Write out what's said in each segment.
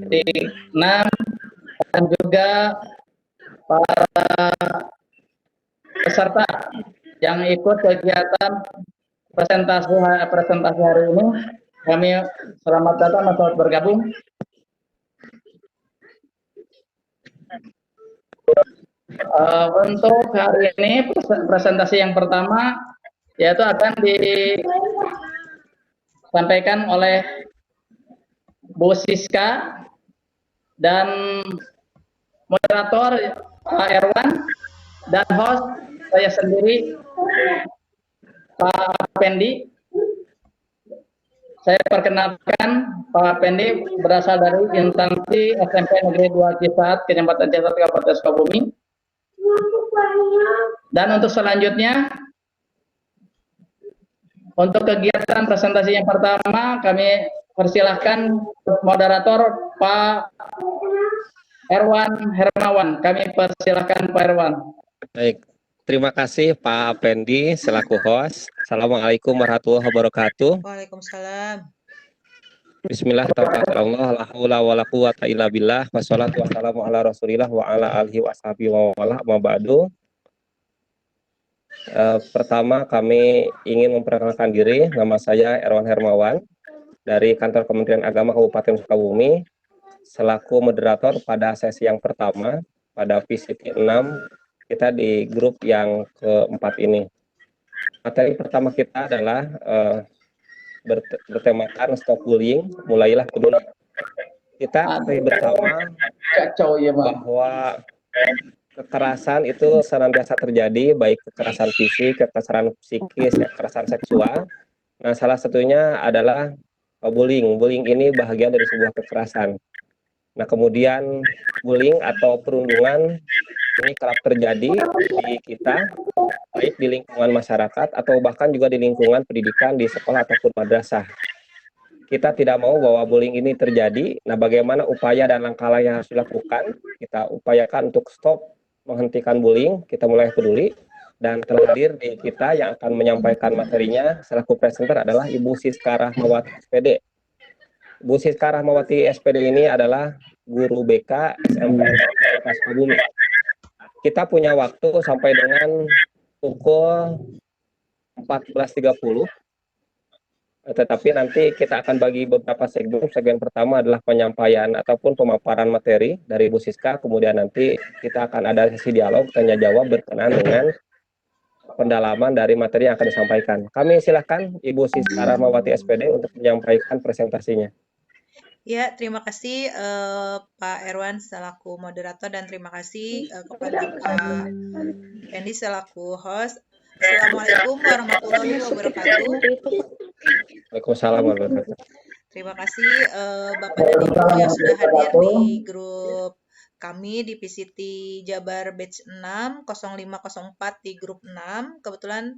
di 6 dan juga para peserta yang ikut kegiatan presentasi hari ini. Kami selamat datang dan selamat bergabung. Untuk hari ini presentasi yang pertama yaitu akan disampaikan oleh Bu Siska dan moderator Pak Erwan dan host saya sendiri Pak Pendi. Saya perkenalkan Pak Pendi berasal dari instansi SMP Negeri 2 Cisaat, Kecamatan Cisaat, Kabupaten Sukabumi. Dan untuk selanjutnya, untuk kegiatan presentasi yang pertama, kami persilahkan moderator Pak Erwan Hermawan. Kami persilahkan Pak Erwan. Baik, terima kasih Pak Pendi selaku host. Assalamualaikum warahmatullahi wabarakatuh. Waalaikumsalam. Bismillahirrahmanirrahim. La haula wala quwata illa billah. Wassalatu wassalamu ala Rasulillah wa ala alihi washabihi wa wala ma ba'du. Pertama kami ingin memperkenalkan diri. Nama saya Erwan Hermawan dari Kantor Kementerian Agama Kabupaten Sukabumi selaku moderator pada sesi yang pertama pada VCT 6 kita di grup yang keempat ini. Materi pertama kita adalah bertemakan stop bullying, mulailah peduli. Kita ketahui bersama bahwa kekerasan itu senantiasa terjadi, baik kekerasan fisik, kekerasan psikis, kekerasan seksual. Nah, salah satunya adalah bullying. Bullying ini bahagian dari sebuah kekerasan. Nah, kemudian bullying atau perundungan ini kerap terjadi di kita, baik di lingkungan masyarakat atau bahkan juga di lingkungan pendidikan di sekolah ataupun madrasah. Kita tidak mau bahwa bullying ini terjadi. Nah, bagaimana upaya dan langkah yang harus dilakukan? Kita upayakan untuk stop, menghentikan bullying. Kita mulai peduli. Dan terhadir di kita yang akan menyampaikan materinya selaku presenter adalah Ibu Siska Rahmawati SPD. Bu Siska Rahmawati SPD ini adalah guru BK SMP Kota Sukabumi. Kita punya waktu sampai dengan pukul 14.30. Tetapi nanti kita akan bagi beberapa segmen. Segmen pertama adalah penyampaian ataupun pemaparan materi dari Bu Siska. Kemudian nanti kita akan ada sesi dialog, tanya jawab berkenaan dengan pendalaman dari materi yang akan disampaikan. Kami silakan Ibu Siska Rahmawati SPD untuk menyampaikan presentasinya. Ya, terima kasih Pak Erwan selaku moderator dan terima kasih kepada Pak Pendi selaku host. Assalamualaikum warahmatullahi wabarakatuh. Waalaikumsalam warahmatullahi wabarakatuh. Terima kasih Bapak dan Ibu yang sudah hadir di grup kami di PCT Jabar Batch 6 0504 di grup 6. Kebetulan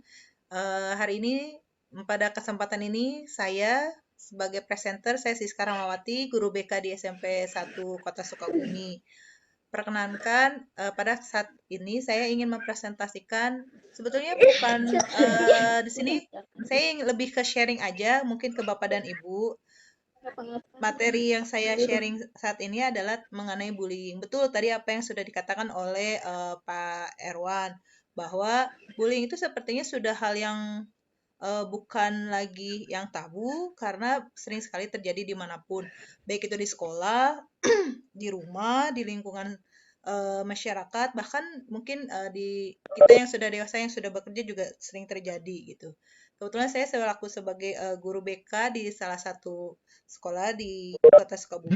hari ini pada kesempatan ini saya sebagai presenter, saya Siska Rahmawati, guru BK di SMP 1 Kota Sukabumi. Perkenankan, pada saat ini saya ingin mempresentasikan, sebetulnya bukan di sini, saya ingin lebih ke sharing aja, mungkin ke Bapak dan Ibu. Materi yang saya sharing saat ini adalah mengenai bullying. Betul tadi apa yang sudah dikatakan oleh Pak Erwan, bahwa bullying itu sepertinya sudah hal yang bukan lagi yang tabu karena sering sekali terjadi dimanapun, baik itu di sekolah, di rumah, di lingkungan masyarakat, bahkan mungkin di kita yang sudah dewasa yang sudah bekerja juga sering terjadi gitu. Kebetulan saya selaku sebagai guru BK di salah satu sekolah di Kota Sukabumi,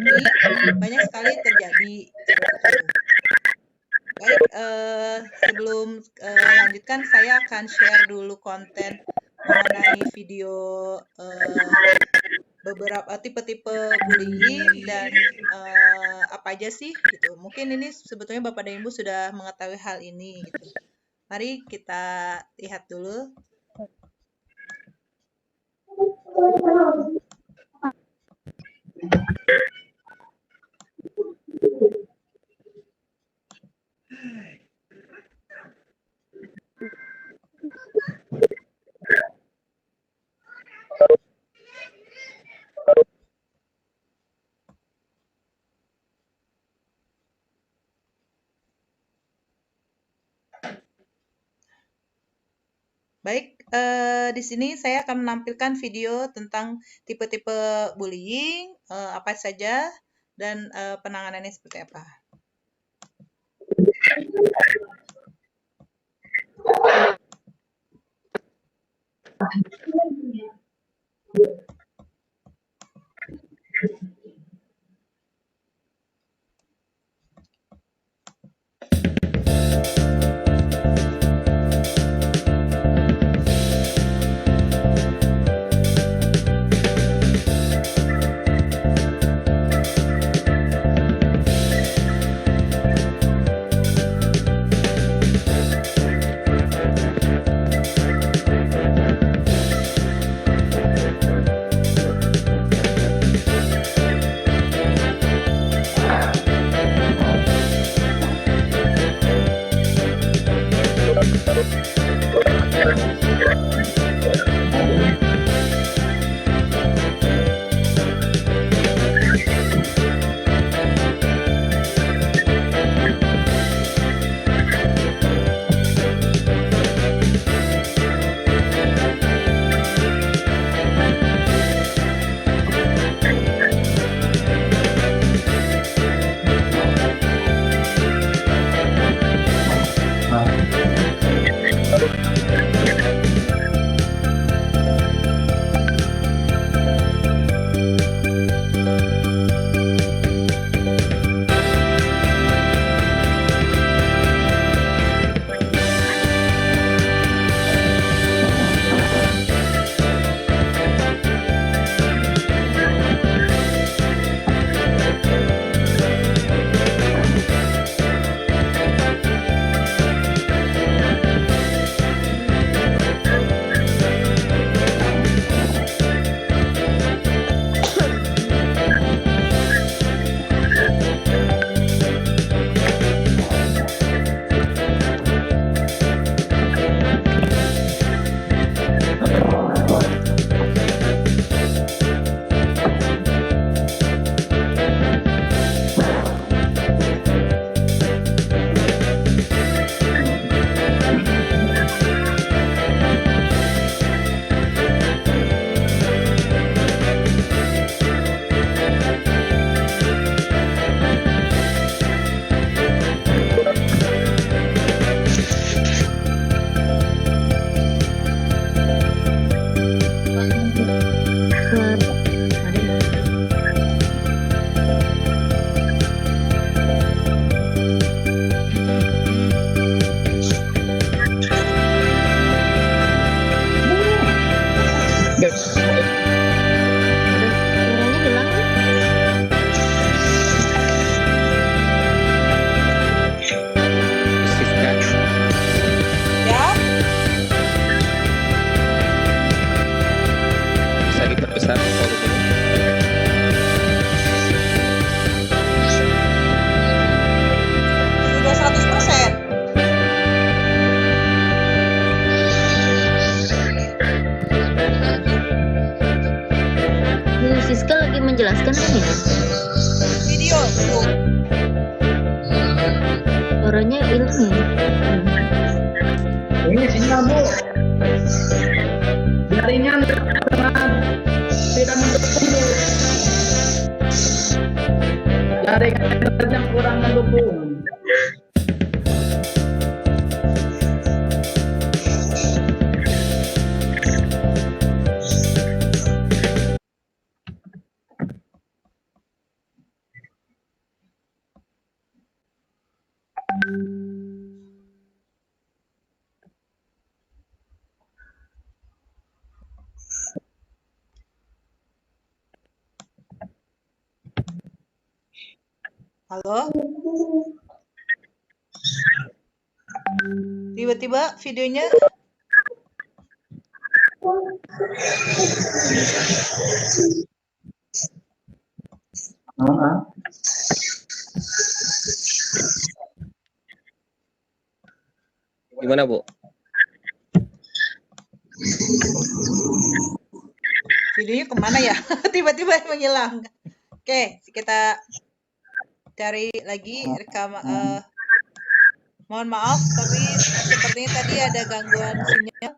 banyak sekali terjadi seperti itu. Baik, sebelum lanjutkan saya akan share dulu konten mengenai video beberapa tipe-tipe bullying dan apa aja sih gitu. Mungkin ini sebetulnya Bapak dan Ibu sudah mengetahui hal ini gitu. Mari kita lihat dulu. Baik, di sini saya akan menampilkan video tentang tipe-tipe bullying, apa saja, dan penanganannya seperti apa. menjelaskan kan ya? Video. Suaranya hilang ya? Ini sinyal, Bu. Jaringan tidak mendukung, Bu. Jaringan internetnya kurang mendukung. Halo? Tiba-tiba videonya Gimana, Bu? videonya kemana ya? Tiba-tiba menghilang. Oke, kita cari lagi rekaman. Mohon maaf, tapi sepertinya tadi ada gangguan sinyal.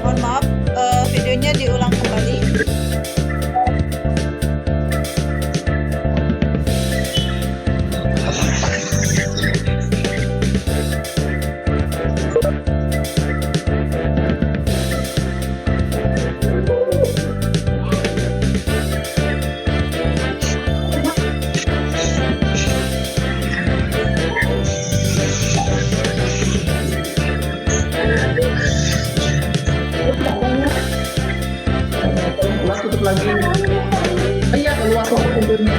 Mohon maaf, videonya diulang kembali. Ulas tutup lagi. Iya, luas pintunya.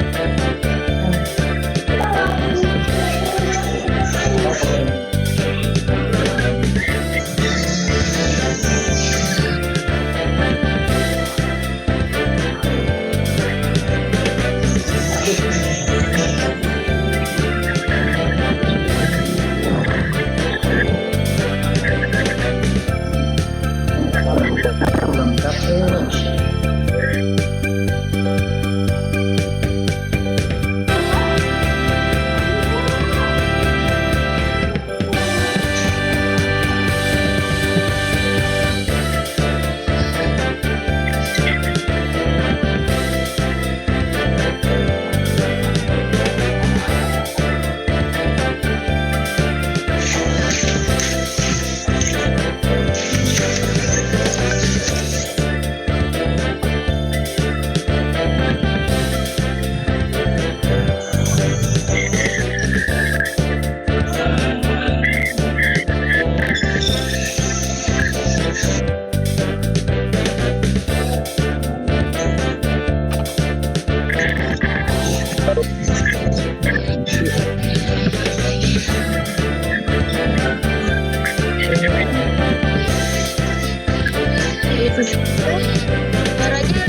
Suaranya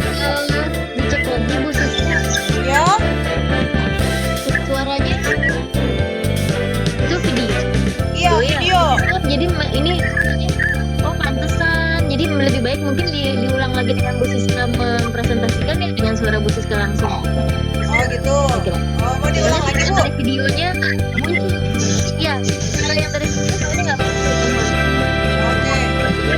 dicek lagi Bu Siska. Ya, Suaranya itu video. iya Oh iya. video. Oh, jadi ini oh pantesan. Jadi lebih baik mungkin diulang lagi dengan Bu Siska mempresentasikan ya dengan suara Bu Siska langsung. Oh gitu. Oke, Pak. Oh mau diulang lagi Bu? Dari videonya muncul. Iya, suara yang dari situ soalnya nggak muncul. Oke. Maksudnya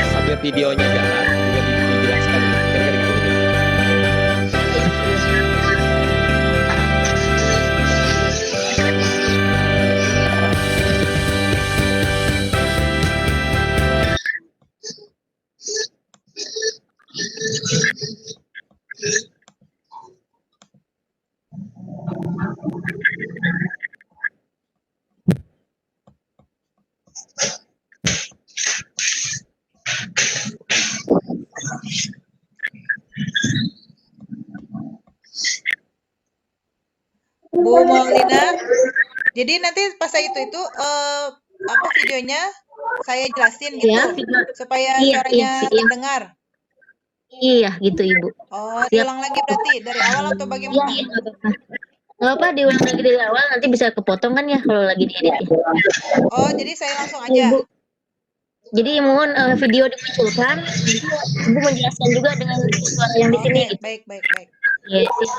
sambil videonya jalan juga dijelaskan kira-kira gitu. Bu Maulina. Jadi nanti pas saya itu apa videonya saya jelasin gitu Ya, video. supaya Iya, suaranya iya, iya. terdengar. Iya, gitu Ibu. Oh, Siap. diulang lagi berarti dari awal atau Iya, bagaimana? iya, nggak apa-apa. Nggak apa, diulang lagi dari awal, nanti bisa kepotong kan ya kalau lagi diedit ya. Oh, jadi saya langsung Iya, aja. Bu. Jadi mohon video dimunculkan, nanti Ibu menjelaskan juga dengan suara yang di sini Oke, gitu. baik, baik, baik. Iya, siap.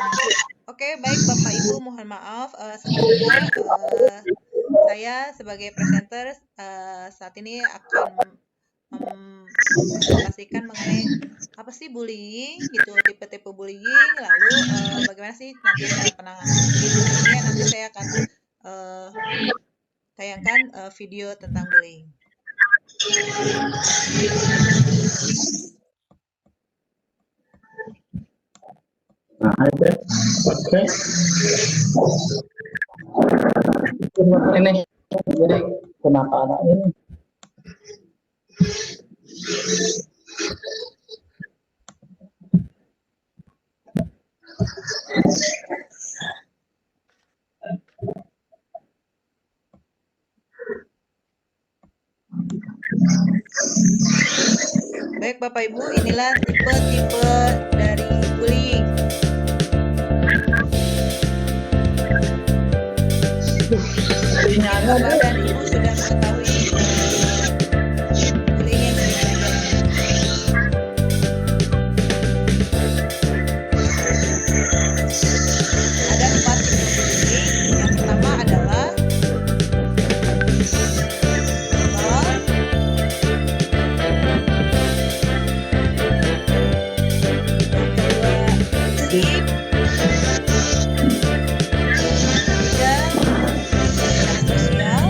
Oke, baik Bapak Ibu, mohon maaf sebelumnya saya sebagai presenter saat ini akan mempresentasikan mengenai apa sih bullying gitu, tipe-tipe bullying, lalu bagaimana sih nanti cara penanganan. Tentunya nanti saya akan tayangkan video tentang bullying. Nah, oke. ini. Jadi kenapa anak ini? Baik Bapak Ibu, inilah tipe-tipe dari bullying. Bapak dan Ibu sudah mengetahui bullying yang sudah ada 4 tipe bullying. Yang pertama adalah verbal, fisik, ketiga sosial,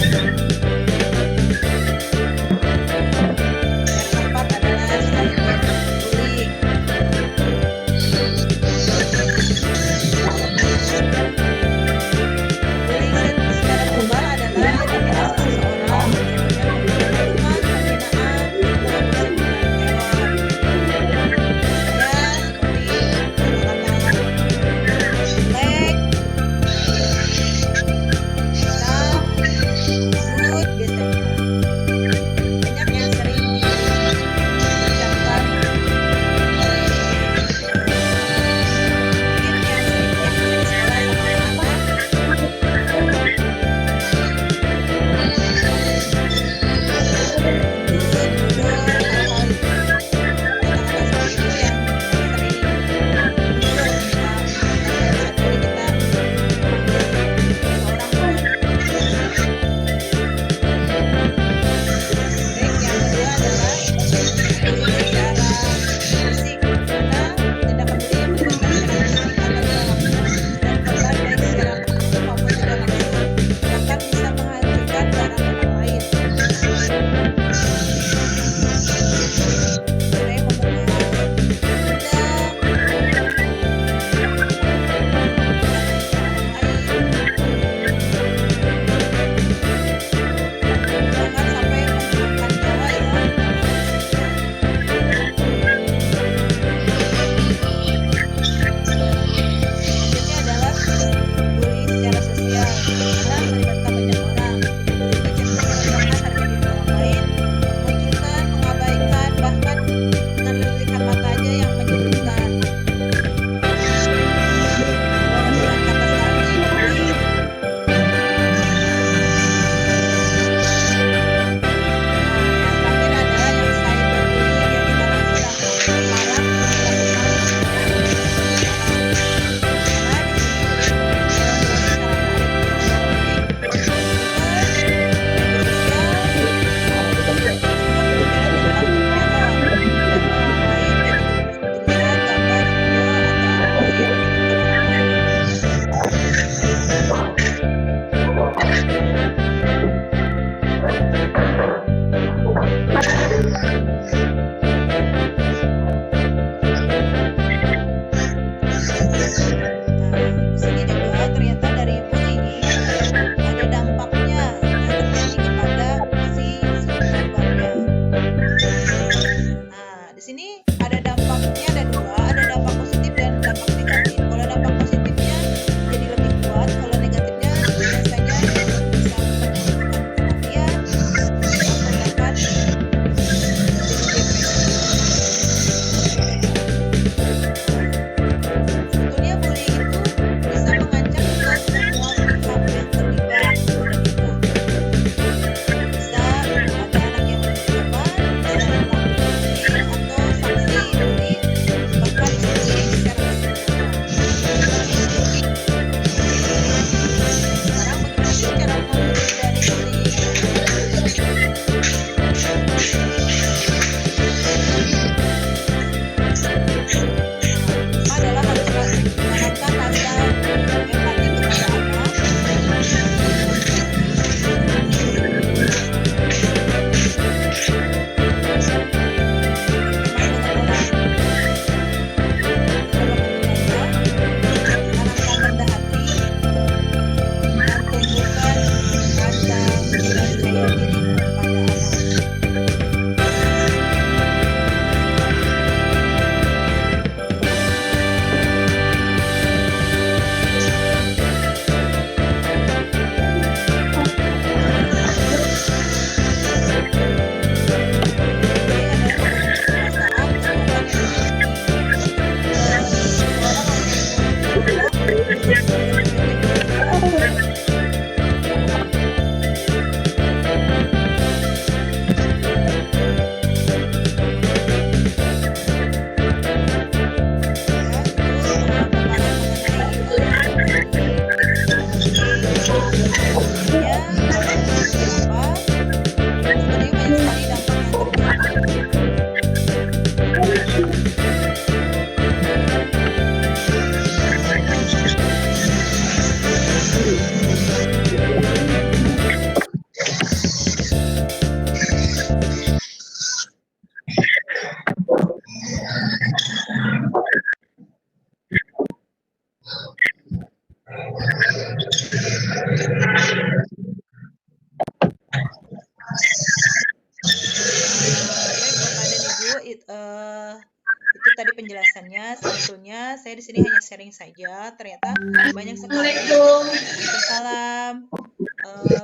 penjelasannya. Sebetulnya saya di sini hanya sharing saja. Ternyata banyak sekali. Waalaikumsalam.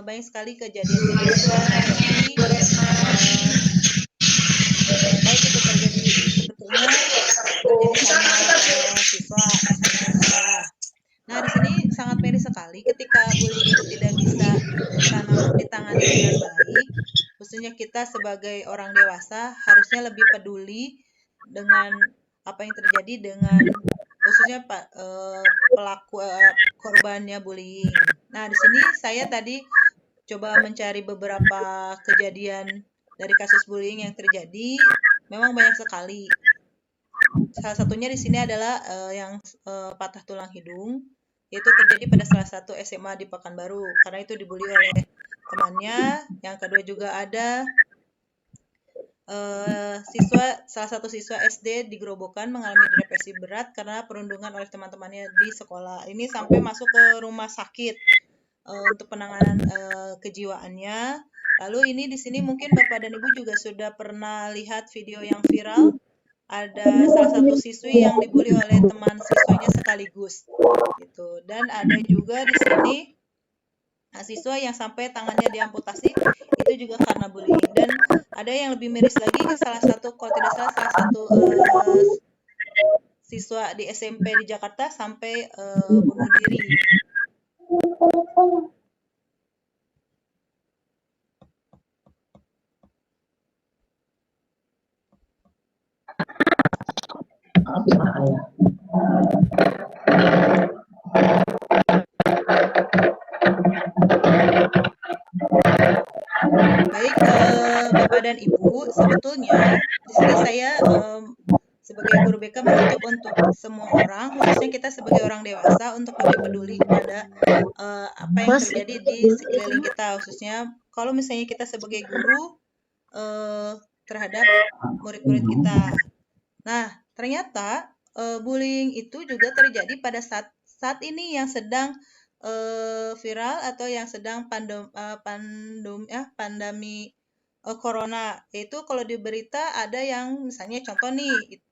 Banyak sekali kejadian-kejadian yang terjadi. Baik itu terjadi sebetulnya terjadi sama siswa misalnya sekolah. Nah, di sini sangat miris sekali ketika bullying itu tidak bisa ditangani dengan baik. Khususnya kita sebagai orang dewasa harusnya lebih peduli dengan apa yang terjadi dengan khususnya pelaku korbannya bullying. Nah, di sini saya tadi coba mencari beberapa kejadian dari kasus bullying yang terjadi. Memang banyak sekali. Salah satunya di sini adalah yang patah tulang hidung. Itu terjadi pada salah satu SMA di Pekanbaru karena itu dibully oleh temannya. Yang kedua juga ada salah satu siswa SD di Gerobokan mengalami depresi berat karena perundungan oleh teman-temannya di sekolah. Ini sampai masuk ke rumah sakit untuk penanganan kejiwaannya. Lalu ini di sini mungkin Bapak dan Ibu juga sudah pernah lihat video yang viral. Ada salah satu siswi yang dibully oleh teman siswanya sekaligus gitu. Dan ada juga di sini siswa yang sampai tangannya diamputasi itu juga karena bullying. Dan ada yang lebih miris lagi, salah satu kalau tidak salah salah satu siswa di SMP di Jakarta sampai bunuh diri. Baik, Bapak dan Ibu, sebetulnya di sini saya sebagai guru BK menuntut untuk semua orang, khususnya kita sebagai orang dewasa, untuk lebih peduli pada apa yang terjadi di sekeliling kita, khususnya kalau misalnya kita sebagai guru terhadap murid-murid kita. Nah, ternyata bullying itu juga terjadi pada saat ini yang sedang viral atau yang sedang pandemi corona. Yaitu kalau di berita ada yang misalnya contoh nih,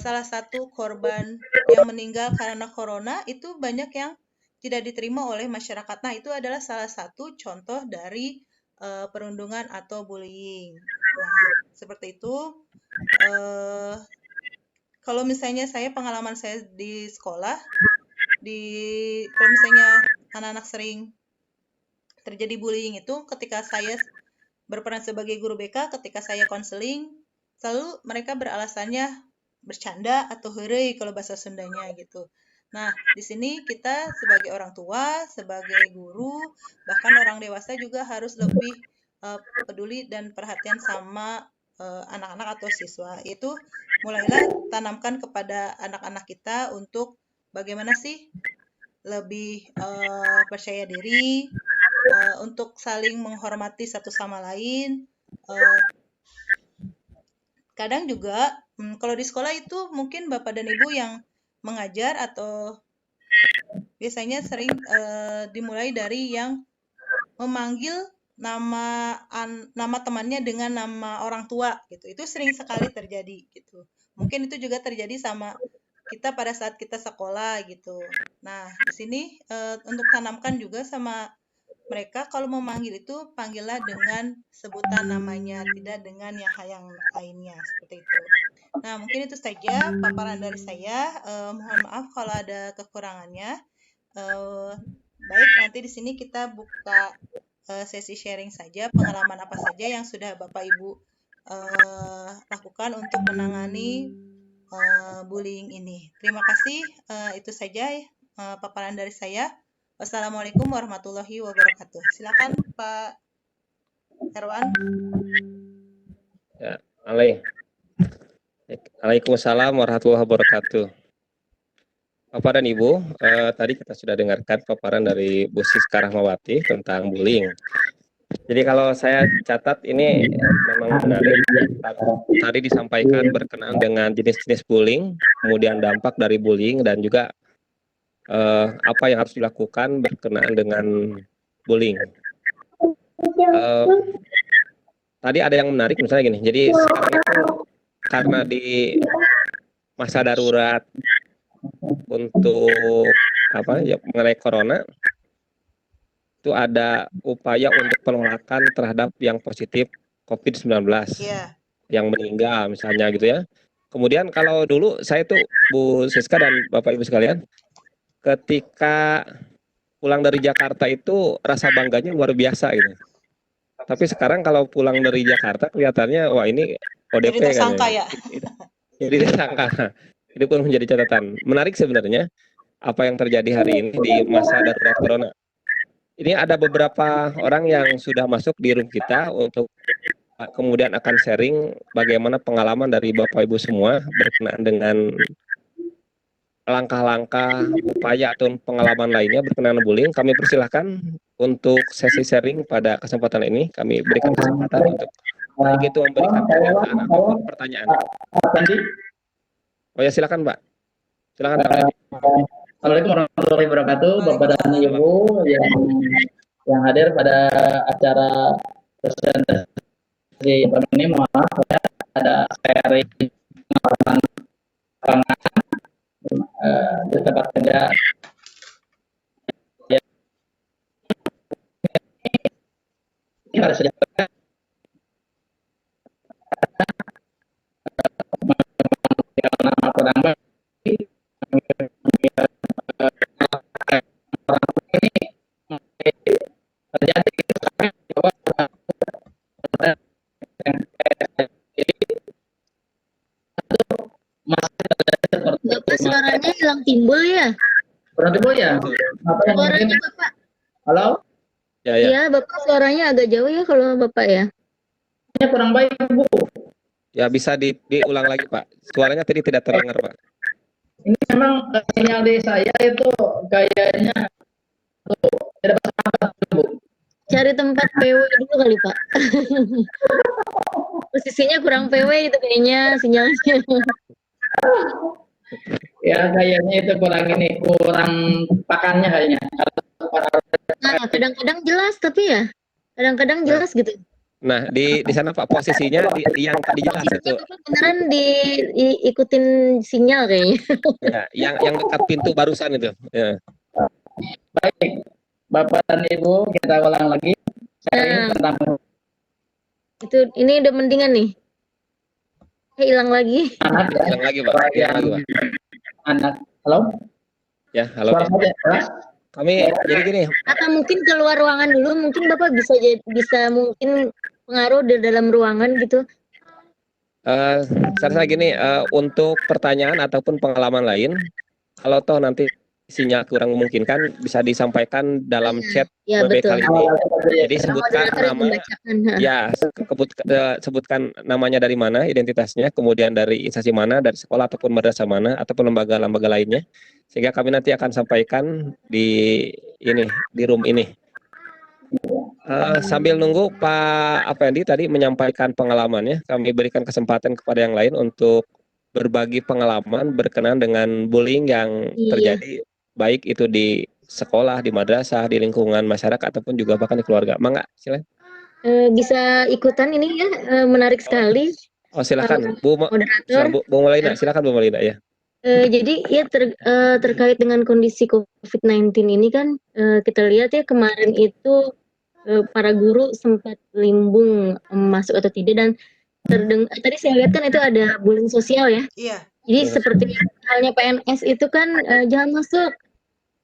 salah satu korban yang meninggal karena corona itu banyak yang tidak diterima oleh masyarakat. Nah, itu adalah salah satu contoh dari perundungan atau bullying. Nah, seperti itu. Kalau misalnya pengalaman saya di sekolah, kalau misalnya anak-anak sering terjadi bullying itu ketika saya berperan sebagai guru BK, ketika saya konseling, selalu mereka beralasannya bercanda atau heureuy kalau bahasa Sundanya gitu. Nah, di sini kita sebagai orang tua, sebagai guru, bahkan orang dewasa juga harus lebih peduli dan perhatian sama anak-anak atau siswa. Itu mulailah tanamkan kepada anak-anak kita untuk bagaimana sih lebih percaya diri, untuk saling menghormati satu sama lain. Kadang juga kalau di sekolah itu mungkin Bapak dan Ibu yang mengajar atau biasanya sering dimulai dari yang memanggil nama temannya dengan nama orang tua gitu. Itu sering sekali terjadi gitu. Mungkin itu juga terjadi sama kita pada saat kita sekolah gitu. Nah, di sini untuk tanamkan juga sama mereka kalau memanggil itu panggillah dengan sebutan namanya, tidak dengan yang lainnya seperti itu. Nah, mungkin itu saja paparan dari saya. Mohon maaf kalau ada kekurangannya. Baik, nanti di sini kita buka sesi sharing saja, pengalaman apa saja yang sudah Bapak Ibu lakukan untuk menangani bullying ini. Terima kasih, itu saja paparan dari saya. Wassalamualaikum warahmatullahi wabarakatuh. Silakan Pak Herwan. Ya, Waalaikumsalam warahmatullahi wabarakatuh. Bapak dan Ibu, tadi kita sudah dengarkan paparan dari Bu Siska Rahmawati tentang bullying. Jadi kalau saya catat ini memang menarik. Tadi disampaikan berkenaan dengan jenis-jenis bullying, kemudian dampak dari bullying, dan juga apa yang harus dilakukan berkenaan dengan bullying. Tadi ada yang menarik misalnya gini. Jadi sekarang itu karena masa darurat untuk apa ya mengenai corona, itu ada upaya untuk penolakan terhadap yang positif COVID-19, Iya. yang meninggal misalnya gitu ya. Kemudian kalau dulu saya tuh Bu Siska dan Bapak Ibu sekalian, ketika pulang dari Jakarta itu rasa bangganya luar biasa gitu. Tapi sekarang kalau pulang dari Jakarta kelihatannya wah ini Jadi ODP tersangka kayaknya. ya. Jadi tersangka. Itu pun menjadi catatan. Menarik sebenarnya apa yang terjadi hari ini di masa darurat corona. Ini ada beberapa orang yang sudah masuk di room kita untuk kemudian akan sharing bagaimana pengalaman dari Bapak Ibu semua berkenaan dengan langkah-langkah, upaya atau pengalaman lainnya berkenaan bullying. Kami persilahkan untuk sesi sharing pada kesempatan ini. Kami berikan kesempatan untuk baik itu memberikan pernyataan ataupun pertanyaan. Oh ya, silakan Pak. Silakan Pak Edi. Assalamualaikum warahmatullahi wabarakatuh, Bapak dan Ibu yang hadir pada acara presentasi ini. Mohon maaf ya, ada sharing di tempat kerja. Ya. Ini harus dilakukan orang Bapak suaranya hilang timbul ya? berarti Bu ya. Apa yang mungkin? Suaranya Bapak. Halo? Ya, ya. Iya, Bapak suaranya agak jauh ya kalau Bapak ya. Ini kurang baik Bu. Ya bisa diulang lagi Pak. Suaranya tadi tidak terdengar Pak. Ini memang sinyal di saya itu kayaknya tidak bersahabat Bu. Cari tempat PW dulu kali Pak. Posisinya kurang PW gitu kayaknya sinyalnya. Ya kayaknya itu kurang pakannya kayaknya. Nah, kadang-kadang jelas tapi ya. Kadang-kadang jelas gitu. Nah, di sana Pak posisinya yang tadi jelas itu. Bapak beneran diikutin sinyal kayaknya. Ya, yang dekat pintu barusan itu. Ya. Baik, Bapak dan Ibu, kita ulang lagi. Tentang Ini udah mendingan nih. Hilang lagi. anak ya. Hilang lagi Pak. Hilang lagi Pak. Anak. Halo? Ya, halo. Suara saya jelas? Kami jadi gini. Atau mungkin keluar ruangan dulu, mungkin Bapak bisa mungkin pengaruh di dalam ruangan gitu. Saya gini, untuk pertanyaan ataupun pengalaman lain, kalau toh nanti sinyal kurang memungkinkan, bisa disampaikan dalam chat Ya, WB betul. kali ini. Jadi sebutkan Moderator yang nama, membacakan. ya sebutkan namanya dari mana, identitasnya, kemudian dari instansi mana, dari sekolah ataupun madrasah mana, ataupun lembaga-lembaga lainnya, sehingga kami nanti akan sampaikan di room ini. Sambil nunggu Pak Afendi tadi menyampaikan pengalamannya, kami berikan kesempatan kepada yang lain untuk berbagi pengalaman berkenaan dengan bullying yang terjadi, baik itu di sekolah, di madrasah, di lingkungan masyarakat, ataupun juga bahkan di keluarga. Mangga, silakan. Bisa ikutan ini ya, menarik sekali. Oh silakan, Bu Maulina, silakan Bu Maulina ya. Jadi ya terkait dengan kondisi COVID-19 ini kan kita lihat ya kemarin itu para guru sempat limbung masuk atau tidak, dan tadi saya lihat kan itu ada bullying sosial ya. Iya. Jadi seperti halnya PNS itu kan jangan masuk.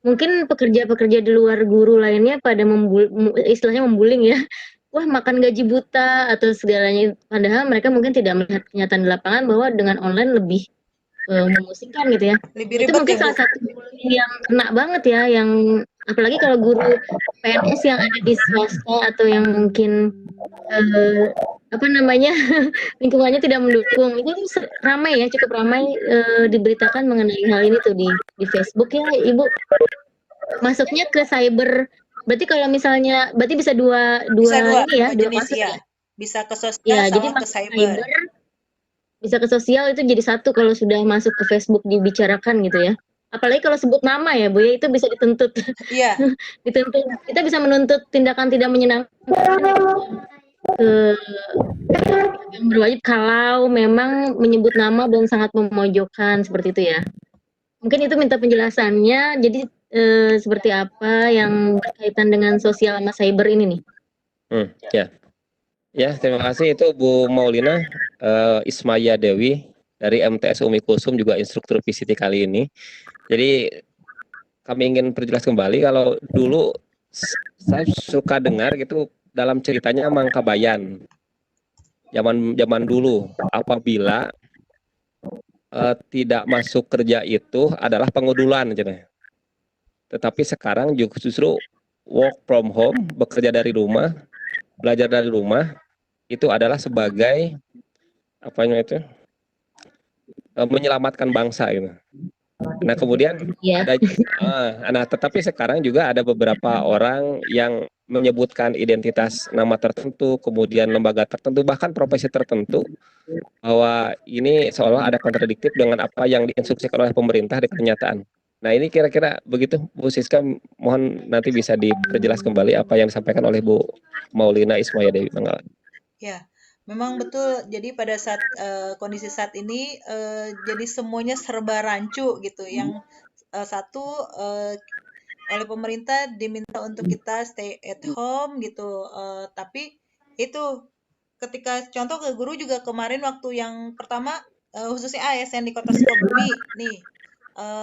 Mungkin pekerja-pekerja di luar guru lainnya pada istilahnya membullying ya. Wah, makan gaji buta atau segalanya. Padahal mereka mungkin tidak melihat kenyataan di lapangan bahwa dengan online lebih memusingkan gitu ya. Lebih itu mungkin salah satu bullying yang kena banget ya, yang apalagi kalau guru PNS yang ada di swasta atau yang mungkin lingkungannya tidak mendukung. Itu ramai ya, cukup ramai diberitakan mengenai hal ini tuh di Facebook ya, Ibu. Masuknya ke cyber. Berarti kalau misalnya bisa dua ini ya, dua jenis masuk ya. Bisa ke sosial Ya, sama jadi ke cyber. Bisa ke sosial itu jadi satu kalau sudah masuk ke Facebook dibicarakan gitu ya. Apalagi kalau sebut nama ya Bu ya, itu bisa dituntut. Iya. Dituntut. Kita bisa menuntut tindakan tidak menyenangkan. ke yang berwajib kalau memang menyebut nama dan sangat memojokkan seperti itu ya. Mungkin itu minta penjelasannya. Jadi seperti apa yang berkaitan dengan sosial sama cyber ini nih? Ya. Ya, terima kasih. Itu Bu Maulina Ismaya Dewi dari MTS Umi Kulsum, juga instruktur PCT kali ini. Jadi kami ingin perjelas kembali kalau dulu saya suka dengar gitu dalam ceritanya Mangkabayan. Zaman dulu apabila tidak masuk kerja itu adalah pengudulan gitu. Tetapi sekarang justru work from home, bekerja dari rumah, belajar dari rumah itu adalah sebagai apanya itu menyelamatkan bangsa gitu. Nah kemudian tetapi sekarang juga ada beberapa orang yang menyebutkan identitas nama tertentu, kemudian lembaga tertentu, bahkan profesi tertentu, bahwa ini seolah ada kontradiktif dengan apa yang diinstruksikan oleh pemerintah di kenyataan. Nah ini kira-kira begitu Bu Siska, mohon nanti bisa diperjelas kembali apa yang disampaikan oleh Bu Maulina Ismaya Dewi Manggala. Ya, memang betul. Jadi pada saat kondisi saat ini jadi semuanya serba rancu gitu. Yang satu oleh pemerintah diminta untuk kita stay at home gitu. Tapi itu ketika contoh ke guru juga kemarin waktu yang pertama khususnya ASN di Kota Sukabumi nih.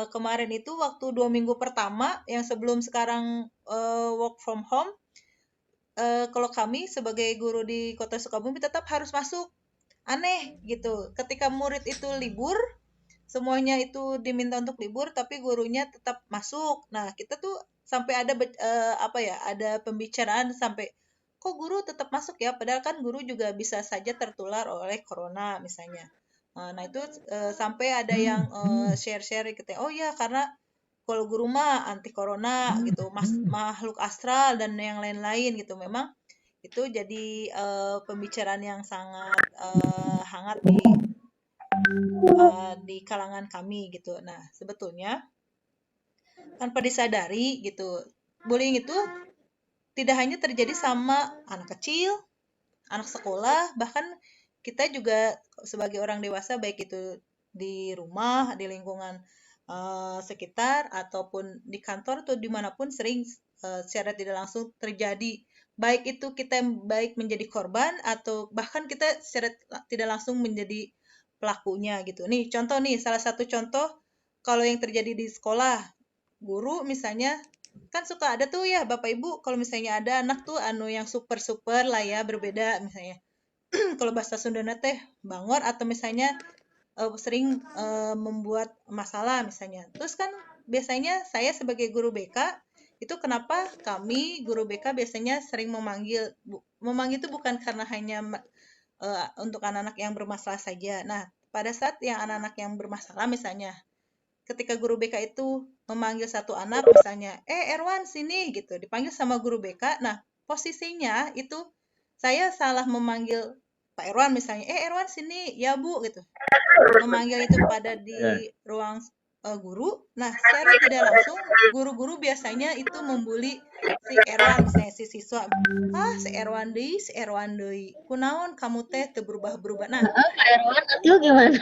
Kemarin itu waktu 2 minggu pertama yang sebelum sekarang work from home, kalau kami sebagai guru di Kota Sukabumi tetap harus masuk. Aneh gitu. Ketika murid itu libur, semuanya itu diminta untuk libur, tapi gurunya tetap masuk. Nah, kita tuh sampai ada ada pembicaraan sampai kok guru tetap masuk ya, padahal kan guru juga bisa saja tertular oleh corona misalnya. Nah, itu sampai ada yang share-share gitu. Oh ya, karena kalau guru mah anti corona gitu, makhluk astral dan yang lain-lain gitu. Memang itu jadi pembicaraan yang sangat hangat di kalangan kami gitu. Nah, sebetulnya tanpa disadari gitu, bullying itu tidak hanya terjadi sama anak kecil, anak sekolah, bahkan kita juga sebagai orang dewasa baik itu di rumah, di lingkungan sekitar ataupun di kantor atau dimanapun sering secara tidak langsung terjadi. Baik itu kita baik menjadi korban atau bahkan kita secara tidak langsung menjadi pelakunya gitu. Nih contoh nih, salah satu contoh kalau yang terjadi di sekolah, guru misalnya kan suka ada tuh ya Bapak Ibu kalau misalnya ada anak tuh anu yang super-super lah ya berbeda misalnya. Kalau bahasa Sundana teh bangor atau misalnya sering membuat masalah misalnya. Terus kan biasanya saya sebagai guru BK itu kenapa kami guru BK biasanya sering memanggil itu bukan karena hanya untuk anak-anak yang bermasalah saja. Nah, pada saat yang anak-anak yang bermasalah misalnya ketika guru BK itu memanggil satu anak misalnya, Erwan sini gitu, dipanggil sama guru BK. Nah, posisinya itu saya salah memanggil Pak Erwan misalnya, Erwan sini, ya Bu gitu. Memanggil itu pada di ruang guru. Nah, secara tidak langsung guru-guru biasanya itu membuli si Erwan misalnya si siswa. Si Erwan deui. Kunaon kamu teh teu berubah-berubah. Nah, Pak Erwan itu gimana?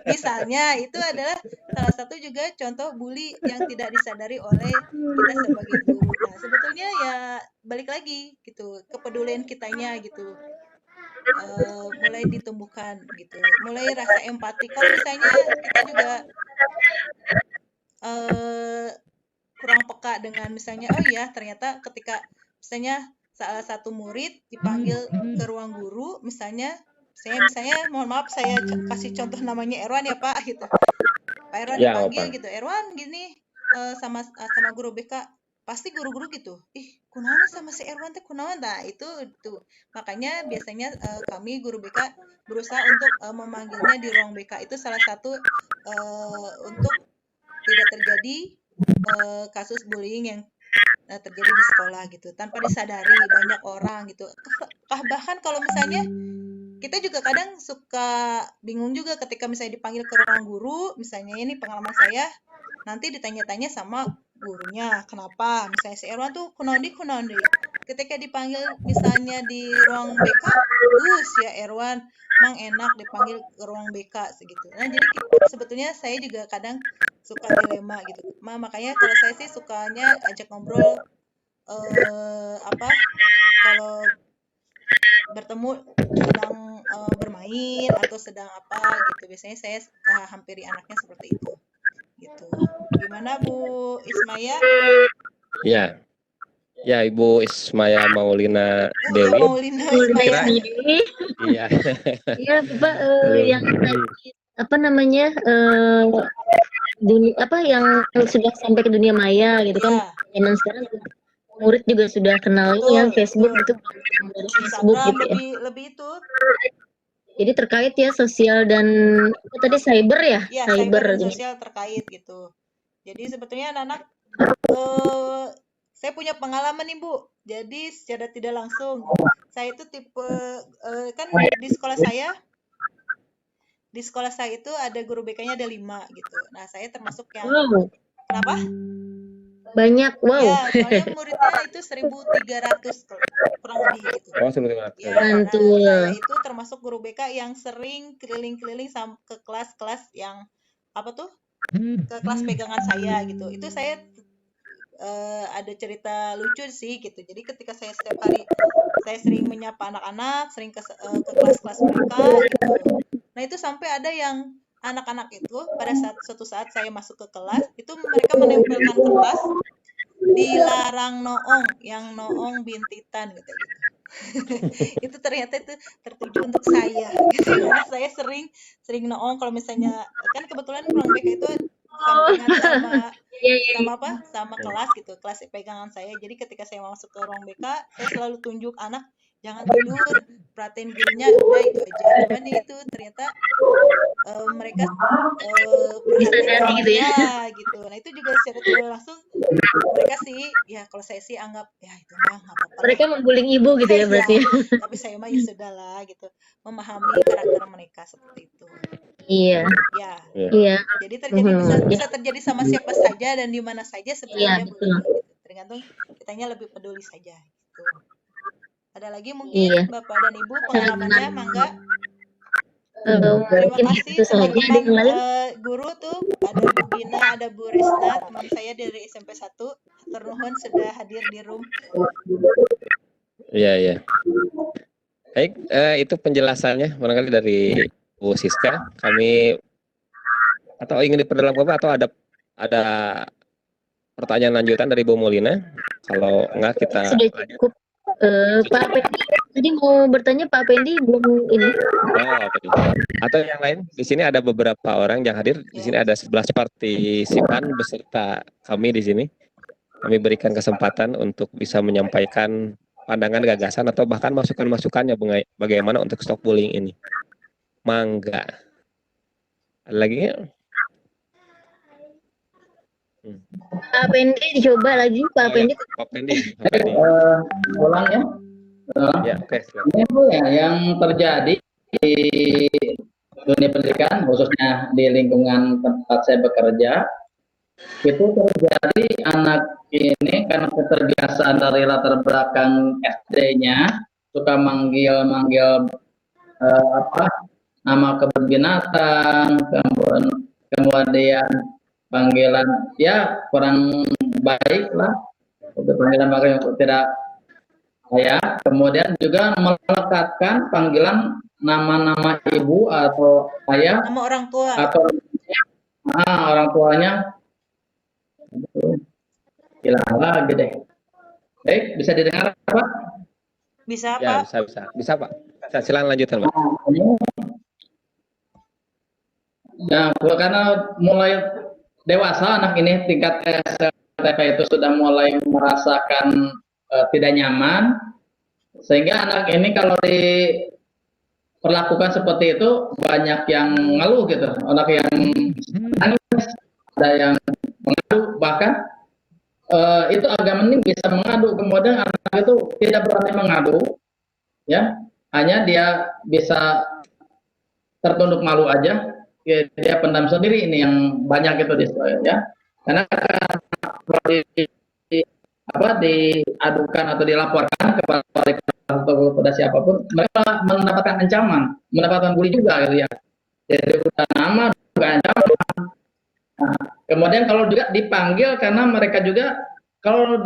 misalnya itu adalah salah satu juga contoh bully yang tidak disadari oleh kita sebagai guru. Nah, sebetulnya ya balik lagi gitu, kepedulian kitanya gitu. Mulai ditumbuhkan gitu, mulai rasa empati. Kalau misalnya kita juga kurang peka dengan misalnya, oh iya ternyata ketika misalnya salah satu murid dipanggil ke ruang guru, misalnya mohon maaf saya kasih contoh namanya Erwan ya Pak gitu. Pak Erwan dipanggil gitu, Erwan gini sama guru BK, pasti guru-guru gitu, kunaon sama si Erwan teh kunaon. Nah itu makanya biasanya kami guru BK berusaha untuk memanggilnya di ruang BK itu salah satu untuk tidak terjadi kasus bullying yang terjadi di sekolah gitu tanpa disadari banyak orang gitu. Bahkan kalau misalnya kita juga kadang suka bingung juga ketika misalnya dipanggil ke ruang guru, misalnya ini pengalaman saya, nanti ditanya-tanya sama gurunya, kenapa? Misalnya si Erwan tuh kunaon deui. ketika dipanggil misalnya di ruang BK, ya Erwan, Mang enak dipanggil ke ruang BK segitu. Nah, jadi sebetulnya saya juga kadang suka dilema gitu. Makanya kalau saya sih sukanya ajak ngobrol apa kalau bertemu sedang bermain atau sedang apa gitu. Biasanya saya hampiri anaknya seperti itu. Gitu. Gimana Bu Ismaya? Ya, ya Ibu Ismaya Maulina Ya Dewi. Maulina Ismaya. Iya. Iya, Bapak yang tadi apa namanya dunia apa yang sudah sampai ke dunia maya gitu kan. Zaman sekarang murid juga sudah kenal yang Facebook itu dari Facebook gitu ya. Lebih itu. Jadi terkait ya sosial dan apa tadi cyber ya? Iya, cyber dan sosial terkait gitu. Jadi sebetulnya anak-anak saya punya pengalaman nih Bu. Jadi secara tidak langsung saya itu tipe kan di sekolah saya itu ada guru BK-nya ada 5 gitu. Nah, saya termasuk yang kenapa? Banyak, wow. Ya, soalnya muridnya itu 1.300 kurang lebih gitu. Oh, 1.300. Ya, nah, saya itu termasuk guru BK yang sering keliling-keliling ke kelas-kelas yang apa tuh? Ke kelas pegangan saya gitu. Itu saya ada cerita lucu sih gitu. Jadi ketika saya setiap hari saya sering menyapa anak-anak, sering ke kelas-kelas mereka gitu. Nah, itu sampai ada yang anak-anak itu pada suatu saat saya masuk ke kelas, itu mereka menempelkan kertas dilarang noong, yang noong bintitan gitu. Itu ternyata itu tertuju untuk saya gitu. Karena saya sering noong kalau misalnya kan kebetulan ruang BK itu sampingan sama kelas gitu, kelas pegangan saya. Jadi ketika saya masuk ke ruang BK, saya selalu tunjuk anak jangan tidur, perhatiin gurunya, udah itu aja. Cuman itu ternyata mereka perhatian gitu ya. Gitu. Nah, itu juga secara tidak langsung mereka sih ya kalau saya sih anggap ya itu mah nggak apa-apa. Mereka membullying ibu gitu ya berarti. Tapi saya mah ya sudahlah gitu, memahami karakter mereka seperti itu. Iya. Ya. Iya. Jadi bisa terjadi sama siapa saja dan di mana saja sebenarnya begitu. Tergantung kitanya lebih peduli saja gitu. Ada lagi mungkin Bapak dan Ibu pengalamannya, mangga. Terima kasih teman-teman guru tuh, ada Bu Gina, ada Bu Risna, teman saya dari SMP 1. Hatur nuhun sudah hadir di room. Iya, iya. Baik, itu penjelasannya barangkali dari Bu Siska. Kami atau ingin diperdalam Bapak atau ada pertanyaan lanjutan dari Bu Maulina? Kalau enggak kita sudah cukup. Pak Pendi tadi mau bertanya, Pak Pendi belum ini. Atau yang lain, di sini ada beberapa orang yang hadir. Di sini ada 11 partisipan beserta kami di sini. Kami berikan kesempatan untuk bisa menyampaikan pandangan, gagasan, atau bahkan masukan-masukannya bagaimana untuk stop bullying ini. Mangga. Ada lagi? Pak Pendi dicoba lagi, Pak Pendi. Pak Pendi. Ulang ya. Ya, oke. Ini Bu ya yang terjadi di dunia pendidikan khususnya di lingkungan tempat saya bekerja, itu terjadi anak ini karena keterbiasaan dari latar belakang SD-nya suka manggil nama kebun binatang, kemudian panggilan ya kurang baik lah, panggilan yang tidak layak, kemudian juga melekatkan panggilan nama-nama ibu atau ayah, nama orang tua atau orang tuanya. Hilang lagi deh. Baik, bisa didengar Pak? Bisa ya, Pak? Bisa Pak. Silakan lanjutkan Pak. Ya, karena mulai dewasa anak ini tingkat SMP itu sudah mulai merasakan tidak nyaman, sehingga anak ini kalau diperlakukan seperti itu banyak yang ngeluh gitu, anak yang nangis, ada yang mengadu, bahkan itu agak mending bisa mengadu, kemudian anak itu tidak berani mengadu, ya hanya dia bisa tertunduk malu aja, dia pendam sendiri. Ini yang banyak itu di sekolah ya, karena diadukan atau dilaporkan kepada wali kelas atau kepada siapapun, mereka mendapatkan ancaman, mendapatkan bully juga gitu ya. Jadi bukan nama, bukan ancaman. Nah, kemudian kalau juga dipanggil karena mereka juga kalau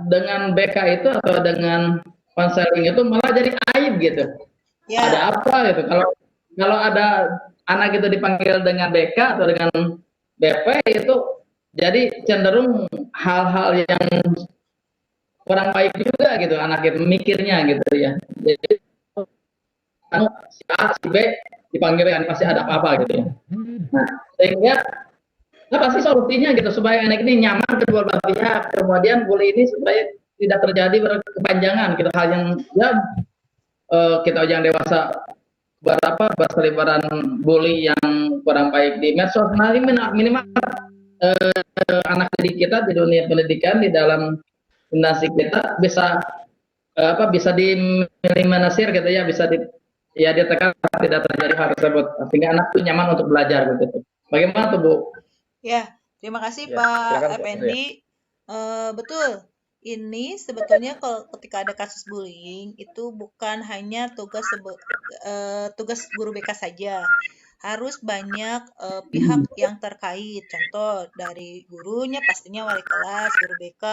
dengan BK itu atau dengan konseling itu malah jadi aib gitu. Ya. Ada apa gitu. Kalau ada anak itu dipanggil dengan BK atau dengan BP itu jadi cenderung hal-hal yang kurang baik juga gitu anak itu mikirnya gitu ya. Jadi si A, si B dipanggil kan pasti ada apa-apa gitu ya. Nah, sehingga pasti solusinya gitu supaya anak ini nyaman kedua belah pihak. Kemudian bully ini supaya tidak terjadi berkepanjangan gitu, hal yang ya kita yang dewasa berseliweran bully yang kurang baik di medsos. Nah, ini minimal anak didik kita di dunia pendidikan di dalam gimnastik kita bisa bisa diminimalisir gitu ya, bisa ditekan tidak terjadi hal tersebut sehingga anak itu nyaman untuk belajar gitu. Bagaimana tuh Bu? Ya, terima kasih Ya, Pak silakan, Bu. Effendi. Betul. Ini sebetulnya kalau ketika ada kasus bullying itu bukan hanya tugas guru BK saja. Harus banyak pihak yang terkait. Contoh dari gurunya pastinya wali kelas, guru BK,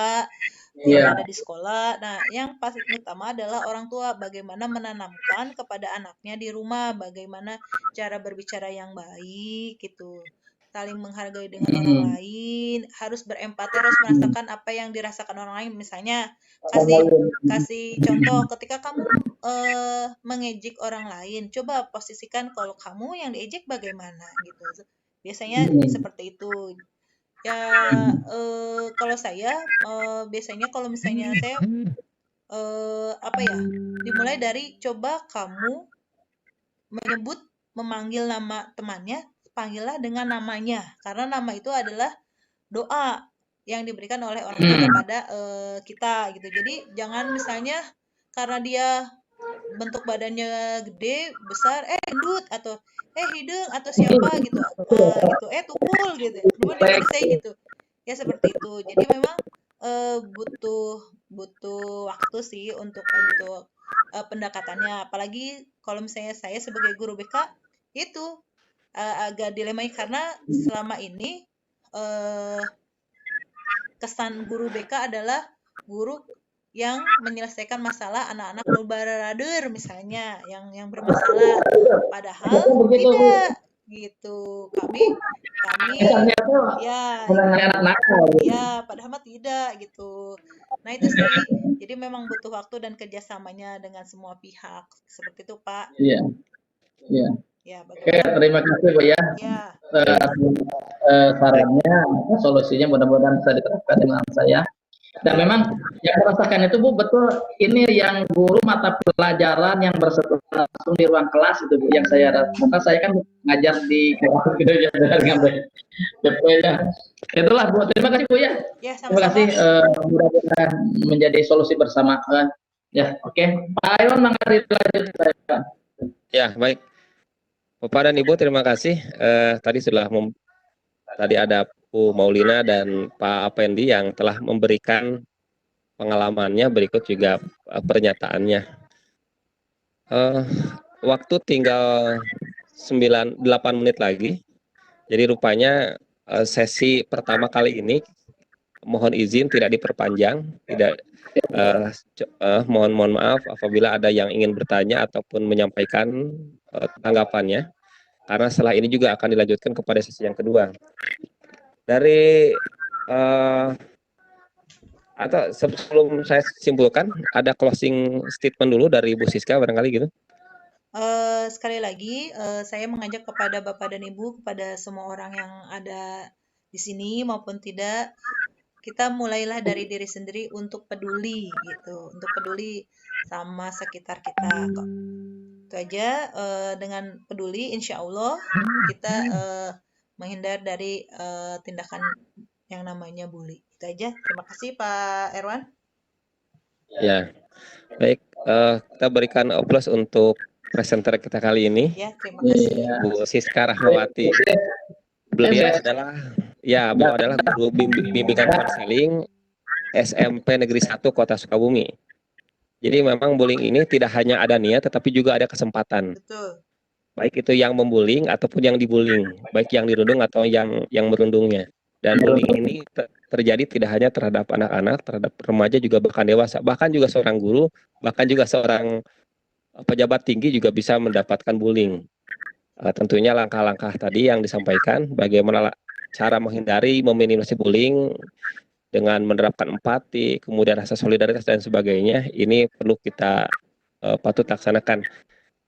yang ada di sekolah. Nah, yang pasti utama adalah orang tua bagaimana menanamkan kepada anaknya di rumah, bagaimana cara berbicara yang baik gitu. Saling menghargai dengan orang lain, harus berempati, harus merasakan apa yang dirasakan orang lain. Misalnya kasih contoh ketika kamu mengejek orang lain, coba posisikan kalau kamu yang diejek bagaimana gitu. Biasanya seperti itu. Ya kalau saya biasanya kalau misalnya saya dimulai dari coba kamu memanggil nama temannya, panggillah dengan namanya, karena nama itu adalah doa yang diberikan oleh orang tua kepada kita gitu. Jadi jangan misalnya karena dia bentuk badannya gede, besar, gendut atau hidung atau siapa gitu, tukul gitu. Dimana saya gitu. Ya seperti itu. Jadi memang butuh waktu sih untuk pendekatannya. Apalagi kalau misalnya saya sebagai guru BK itu agak dilemai karena selama ini kesan guru BK adalah guru yang menyelesaikan masalah anak-anak nulbarader misalnya yang bermasalah, padahal tidak gitu. Kami padahal tidak gitu. Nah itu sih, jadi memang butuh waktu dan kerjasamanya dengan semua pihak seperti itu Pak. Iya. Ya, oke, terima kasih Bu ya. Sarannya, solusinya mudah-mudahan bisa diterapkan dengan saya. Dan memang yang merasakan itu Bu, betul ini yang guru mata pelajaran yang bersentuhan langsung di ruang kelas itu Bu, yang saya rasakan. Saya kan ngajar di kelas gitu ya dengan BP-nya. Itulah Bu, terima kasih Bu ya. Terima kasih, mudah-mudahan menjadi solusi bersama. Ya, oke. Pak Iwan, mangga dilanjut saya. Ya, baik. Bapak dan Ibu, terima kasih. Tadi ada Bu Maulina dan Pak Effendi yang telah memberikan pengalamannya, berikut juga pernyataannya. Waktu tinggal 8 menit lagi. Jadi rupanya sesi pertama kali ini mohon izin tidak diperpanjang, mohon maaf apabila ada yang ingin bertanya ataupun menyampaikan tanggapannya, karena setelah ini juga akan dilanjutkan kepada sesi yang kedua. Atau sebelum saya simpulkan, ada closing statement dulu dari Bu Siska barangkali gitu. Sekali lagi saya mengajak kepada Bapak dan Ibu, kepada semua orang yang ada di sini maupun tidak, kita mulailah dari diri sendiri untuk peduli gitu, untuk peduli sama sekitar kita. Itu aja, dengan peduli insya Allah kita menghindar dari tindakan yang namanya bully. Itu aja. Terima kasih Pak Erwan. Ya, baik. Kita berikan aplaus untuk presenter kita kali ini. Ya, terima kasih. Bu Siska Rahmawati. Beliau adalah guru bimbingan konseling SMP Negeri 1 Kota Sukabumi. Jadi memang bullying ini tidak hanya ada niat, tetapi juga ada kesempatan. Betul. Baik itu yang membullying ataupun yang dibullying, baik yang dirundung atau yang merundungnya. Dan bullying ini terjadi tidak hanya terhadap anak-anak, terhadap remaja juga bahkan dewasa, bahkan juga seorang guru, bahkan juga seorang pejabat tinggi juga bisa mendapatkan bullying. Tentunya langkah-langkah tadi yang disampaikan, bagaimana cara menghindari, meminimalisasi bullying dengan menerapkan empati, kemudian rasa solidaritas dan sebagainya, ini perlu kita patut laksanakan.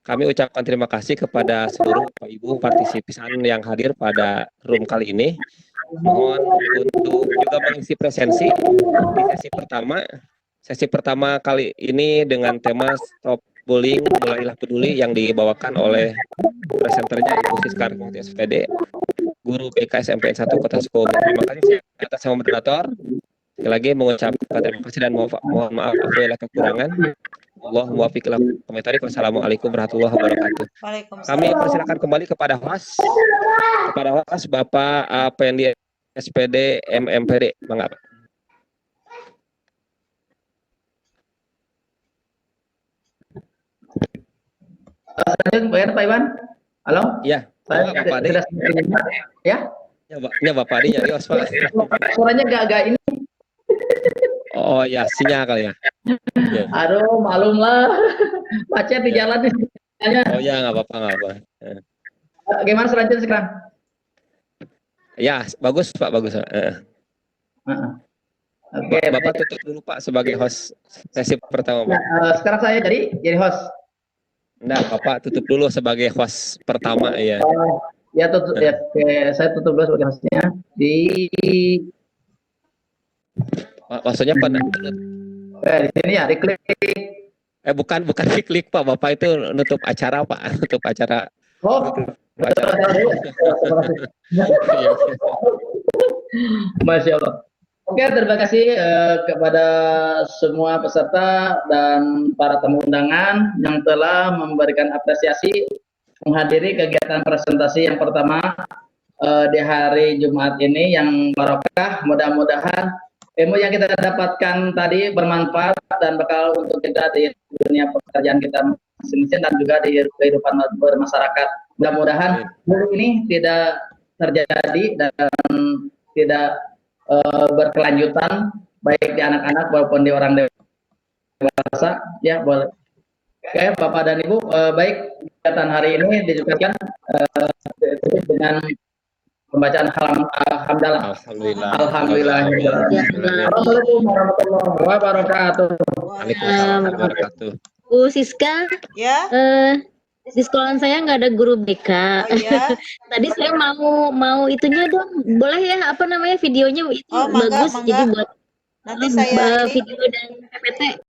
Kami ucapkan terima kasih kepada seluruh Bapak Ibu partisipan yang hadir pada room kali ini. Mohon untuk juga mengisi presensi di sesi pertama. Sesi pertama kali ini dengan tema Stop Bullying, Mulailah Peduli yang dibawakan oleh presenternya Ibu Siska SPD, Guru BK SMPN 1 Kota Sukabumi. Terima kasih atas nama moderator. Sekali lagi mengucapkan terima kasih dan mohon maaf apabila kekurangan. Allahumma waffiq ila komentari. Wassalamualaikum warahmatullahi wabarakatuh. Kami persilakan kembali kepada host Bapak Pendi SPD MMPD. Bangga. Pak Iwan. Halo? Iya. Saya Bapak Ade. Ya? Ya Bapak Ade nyari Pak. Suaranya agak ini. Oh ya, sinyal kali ya. Ya. Aduh, malum lah. Macet di jalan nih. Oh ya, nggak apa-apa. Gimana selanjutnya sekarang? Ya, bagus Pak, bagus. Oke, Bapak tutup dulu Pak sebagai host sesi pertama. Pak. Sekarang saya jadi host. Nah, Bapak tutup dulu sebagai host pertama ya. Ya tutup ya. Oke, saya tutup dulu sebagai hostnya di. Maksudnya Pak? Di sini ya, diklik. Bukan diklik Pak, Bapak itu nutup acara Pak, nutup acara. Oh, Masya Allah. Oke, terima kasih kepada semua peserta dan para tamu undangan yang telah memberikan apresiasi menghadiri kegiatan presentasi yang pertama di hari Jumat ini yang barokah. Mudah-mudahan ilmu yang kita dapatkan tadi bermanfaat dan bekal untuk kita di dunia pekerjaan kita masing-masing dan juga di kehidupan bermasyarakat. Mudah-mudahan ini tidak terjadi dan tidak berkelanjutan baik di anak-anak maupun di orang dewasa. Ya, boleh. Oke, Bapak dan Ibu, baik kegiatan hari ini ditutup dengan pembacaan hamdalah. Alhamdulillah. Assalamualaikum warahmatullahi wabarakatuh. Waalaikumsalam warahmatullahi wabarakatuh. Bu Siska, Ya. Di sekolahan saya nggak ada guru BK. Oh, ya? Tadi saya mau itunya dong, boleh ya apa namanya videonya itu Oh, mangga, bagus, mangga. jadi buat Nanti saya video dan PPT.